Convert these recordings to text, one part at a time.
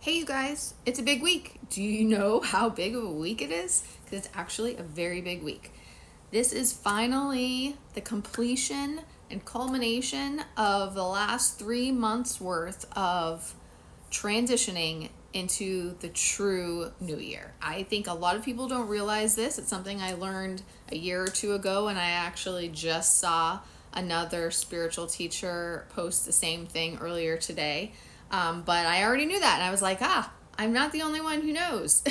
Hey you guys, it's a big week. Do you know how big of a week it is? Because it's actually a very big week. This is finally the completion and culmination of the last 3 months worth of transitioning into the true new year. I think a lot of people don't realize this. It's something I learned a year or two ago, and I actually just saw another spiritual teacher post the same thing earlier today. But I already knew that, and I was like, I'm not the only one who knows.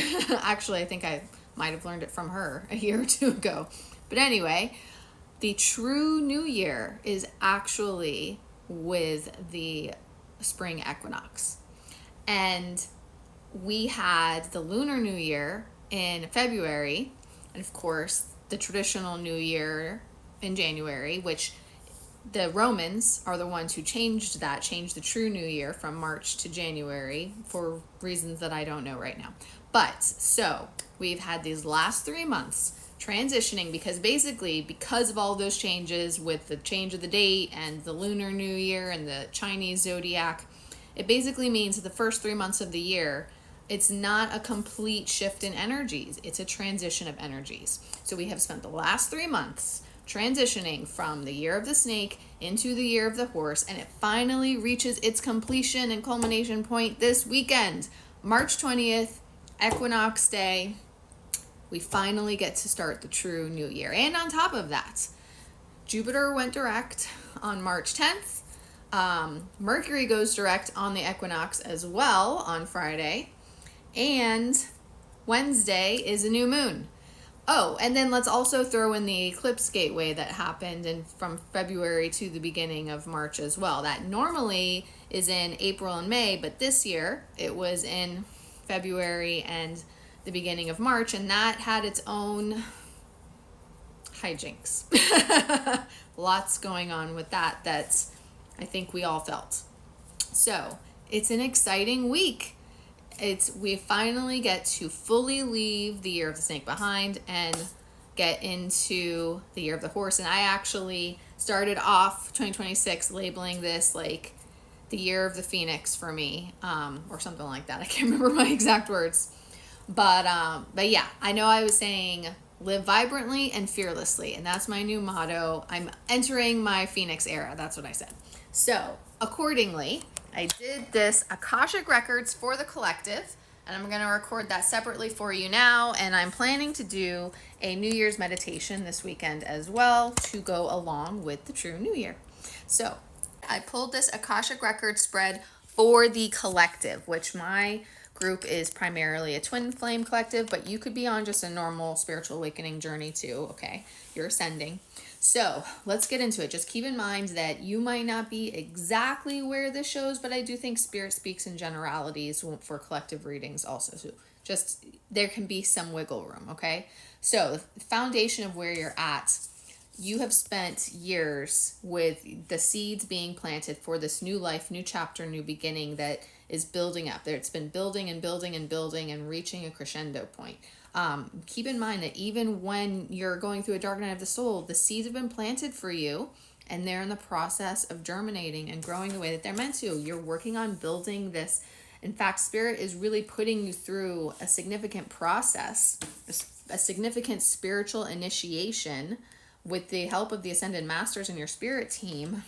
Actually, I think I might have learned it from her a year or two ago. But anyway, the true new year is actually with the spring equinox. And we had the lunar new year in February, and of course, the traditional new year in January, which the Romans are the ones who changed the true new year from March to January for reasons that I don't know right now. But so we've had these last 3 months transitioning because of all those changes with the change of the date and the lunar new year and the Chinese zodiac. It basically means that the first 3 months of the year, it's not a complete shift in energies. It's a transition of energies. So we have spent the last 3 months transitioning from the year of the snake into the year of the horse, and it finally reaches its completion and culmination point this weekend, March 20th, equinox day. We finally get to start the true new year. And on top of that, Jupiter went direct on March 10th. Mercury goes direct on the equinox as well on Friday. And Wednesday is a new moon. Oh, and then let's also throw in the eclipse gateway that happened from February to the beginning of March as well. That normally is in April and May, but this year it was in February and the beginning of March, and that had its own hijinks. Lots going on with that I think we all felt. So it's an exciting week. We finally get to fully leave the year of the snake behind and get into the year of the horse. And I actually started off 2026 labeling this like the year of the phoenix for me, or something like that. I can't remember my exact words. But yeah, I know I was saying live vibrantly and fearlessly, and that's my new motto. I'm entering my phoenix era. That's what I said. So accordingly, I did this Akashic Records for the collective, and I'm going to record that separately for you now, and I'm planning to do a New Year's meditation this weekend as well to go along with the true New Year. So I pulled this Akashic Records spread for the collective, which my group is primarily a twin flame collective, but you could be on just a normal spiritual awakening journey too, okay? You're ascending. So let's get into it. Just keep in mind that you might not be exactly where this shows, but I do think Spirit speaks in generalities for collective readings also. So just there can be some wiggle room, okay? So the foundation of where you're at, you have spent years with the seeds being planted for this new life, new chapter, new beginning that is building up. It's been building and building and building and reaching a crescendo point. Keep in mind that even when you're going through a dark night of the soul, the seeds have been planted for you and they're in the process of germinating and growing the way that they're meant to. You're working on building this. In fact, Spirit is really putting you through a significant process, a significant spiritual initiation with the help of the Ascended Masters and your spirit team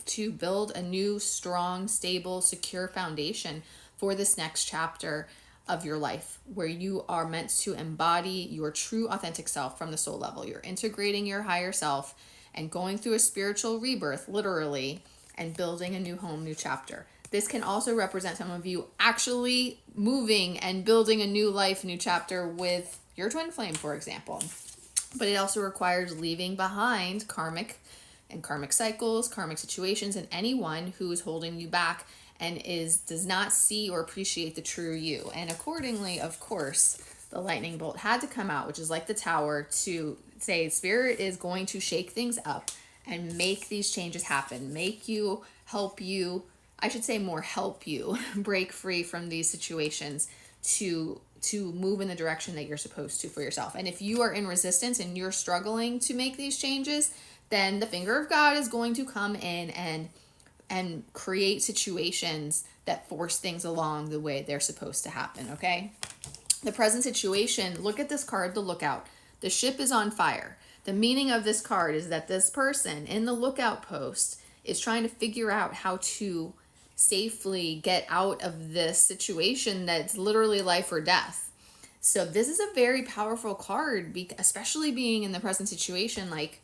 to build a new, strong, stable, secure foundation for this next chapter of your life, where you are meant to embody your true authentic self from the soul level. You're integrating your higher self and going through a spiritual rebirth, literally, and building a new home, new chapter. This can also represent some of you actually moving and building a new life, new chapter with your twin flame, for example. But it also requires leaving behind karmic cycles, karmic situations, and anyone who is holding you back and does not see or appreciate the true you. And accordingly, of course, the lightning bolt had to come out, which is like the tower, to say Spirit is going to shake things up and make these changes happen, help you break free from these situations to move in the direction that you're supposed to for yourself. And if you are in resistance and you're struggling to make these changes, then the finger of God is going to come in and create situations that force things along the way they're supposed to happen, okay? The present situation, look at this card, the Lookout. The ship is on fire. The meaning of this card is that this person in the lookout post is trying to figure out how to safely get out of this situation that's literally life or death. So this is a very powerful card, especially being in the present situation. Like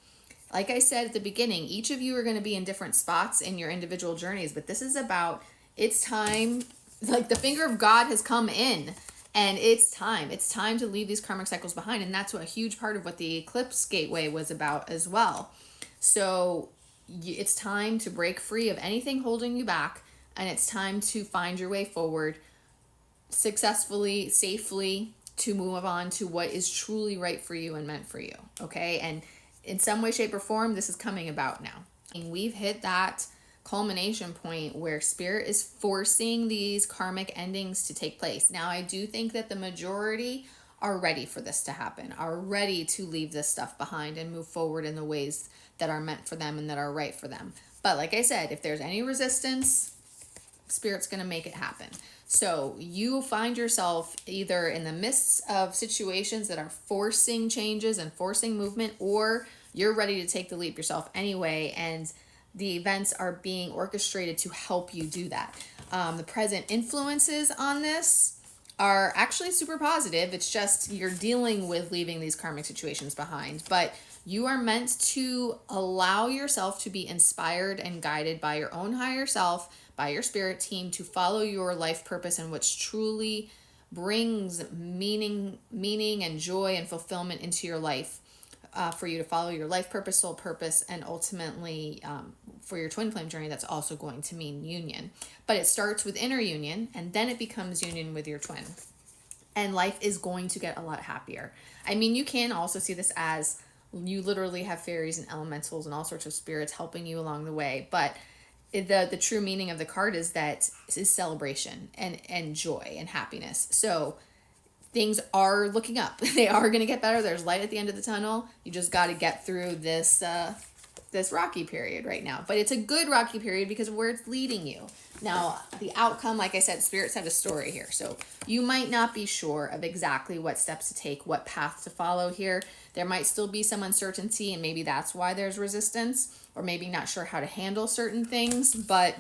I said at the beginning, each of you are going to be in different spots in your individual journeys, but this is about, it's time, like the finger of God has come in, and it's time to leave these karmic cycles behind. And that's what a huge part of what the eclipse gateway was about as well. So it's time to break free of anything holding you back, and it's time to find your way forward successfully, safely, to move on to what is truly right for you and meant for you, okay? And in some way, shape, or form, this is coming about now. And we've hit that culmination point where spirit is forcing these karmic endings to take place. Now, I do think that the majority are ready for this to happen, are ready to leave this stuff behind and move forward in the ways that are meant for them and that are right for them. But like I said, if there's any resistance, spirit's going to make it happen. So you find yourself either in the midst of situations that are forcing changes and forcing movement, or you're ready to take the leap yourself anyway, and the events are being orchestrated to help you do that. The present influences on this are actually super positive. It's just you're dealing with leaving these karmic situations behind, but you are meant to allow yourself to be inspired and guided by your own higher self, by your spirit team, to follow your life purpose and which truly brings meaning and joy and fulfillment into your life. For you to follow your life purpose, soul purpose, and ultimately for your twin flame journey, that's also going to mean union. But it starts with inner union, and then it becomes union with your twin. And life is going to get a lot happier. I mean, you can also see this as you literally have fairies and elementals and all sorts of spirits helping you along the way. But the true meaning of the card is that is celebration and joy and happiness. So things are looking up. They are going to get better. There's light at the end of the tunnel. You just got to get through this rocky period right now. But it's a good rocky period because of where it's leading you. Now, the outcome, like I said, spirits have a story here. So you might not be sure of exactly what steps to take, what path to follow here. There might still be some uncertainty, and maybe that's why there's resistance, or maybe not sure how to handle certain things. But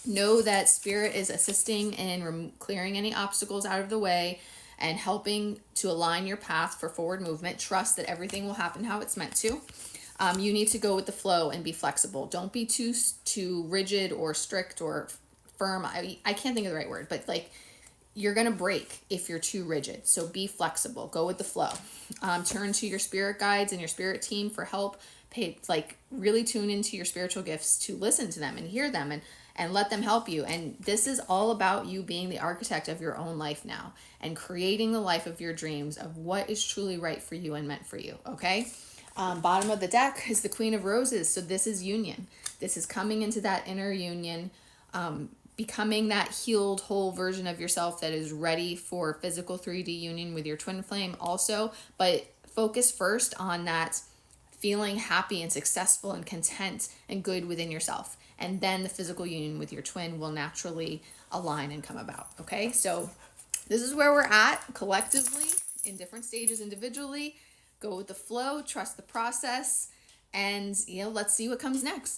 know that spirit is assisting in clearing any obstacles out of the way and helping to align your path for forward movement. Trust that everything will happen how it's meant to. You need to go with the flow and be flexible. Don't be too rigid or strict or firm. I can't think of the right word, but like you're going to break if you're too rigid. So be flexible. Go with the flow. Turn to your spirit guides and your spirit team for help. Really tune into your spiritual gifts to listen to them and hear them and let them help you. And this is all about you being the architect of your own life now and creating the life of your dreams, of what is truly right for you and meant for you, okay? Bottom of the deck is the Queen of Roses. So this is union. This is coming into that inner union, becoming that healed, whole version of yourself that is ready for physical 3D union with your twin flame also. But focus first on that feeling happy and successful and content and good within yourself. And then the physical union with your twin will naturally align and come about, okay? So this is where we're at collectively, in different stages individually. Go with the flow, trust the process, and let's see what comes next.